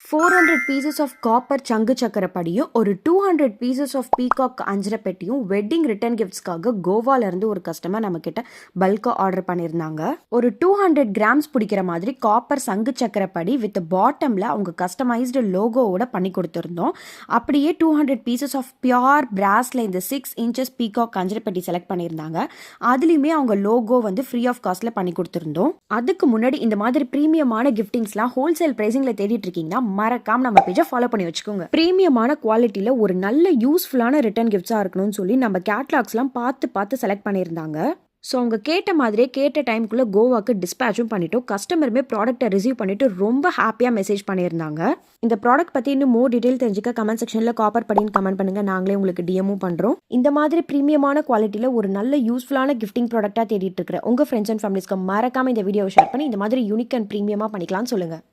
400 pieces of copper சங்கு சக்கர படியும் ஒரு 200 பீசஸ் ஆஃப் பீகாக் அஞ்சரை பெட்டியும் வெட்டிங் ரிட்டர்ன் கிஃப்ட்ஸ்க்காக கோவால இருந்து ஒரு கஸ்டமர் நம்ம கிட்ட பல்கா ஆர்டர் பண்ணியிருந்தாங்க. ஒரு 200 கிராம்ஸ் பிடிக்கிற மாதிரி காப்பர் சங்கு சக்கர படி வித் பாட்டம்ல அவங்க கஸ்டமைஸ்டு லோகோவோட பண்ணி கொடுத்துருந்தோம். அப்படியே 200 பீசஸ் ஆஃப் பியோர் பிராஸ்ல இந்த 6 இன்ச்சஸ் பீகாக் அஞ்சரை பெட்டி செலக்ட் பண்ணியிருந்தாங்க. அதுலயுமே அவங்க லோகோ வந்து ஃப்ரீ ஆஃப் காஸ்ட்ல பண்ணி கொடுத்துருந்தோம். அதுக்கு முன்னாடி இந்த மாதிரி பிரீமியமான கிஃப்டிங்ஸ்லாம் ஹோல்சேல் பிரைசிங்ல தேடிட்டு இருக்கீங்கன்னா மறக்காம நம்ம பேஜை ஃபாலோ பண்ணி வச்சுக்கோங்க. பிரீமியமான குவாலிட்டியில ஒரு நல்ல யூஸ்ஃபுல்லான ரிட்டர்ன் கிஃப்ட்ஸா இருக்கணும்னு சொல்லி நம்ம கேட்லாக்ஸ்லாம் பார்த்து செலக்ட் பண்ணியிருந்தாங்க. ஸோ அவங்க கேட்ட மாதிரியே கேட்ட டைமுக்குள்ளே கோவாக்கு டிஸ்பேச்சும் பண்ணிட்டோம். கஸ்டமருமே ப்ராடக்ட்டை ரிசீவ் பண்ணிட்டு ரொம்ப ஹாப்பியாக மெசேஜ் பண்ணியிருந்தாங்க. இந்த ப்ராடக்ட் பற்றி இன்னும் மோர் டீட்டெயில் தெரிஞ்சுக்க கமெண்ட் செக்ஷனில் காப்பர் படின்னு கமெண்ட் பண்ணுங்கள். நாங்களே உங்களுக்கு டிஎம்மும் பண்ணுறோம். இந்த மாதிரி ப்ரீமியமான குவாலிட்டியில் ஒரு நல்ல யூஸ்ஃபுல்லான கிஃப்டிங் ப்ராடக்ட்டாக தேடிட்டு இருக்கிற உங்கள் ஃப்ரெண்ட்ஸ் அண்ட் ஃபேமிலிஸ்க்கு மறக்காமல் இந்த வீடியோவை ஷேர் பண்ணி இந்த மாதிரி யூனிக் அண்ட் ப்ரீமியமாக பண்ணிக்கலாம்னு சொல்லுங்கள்.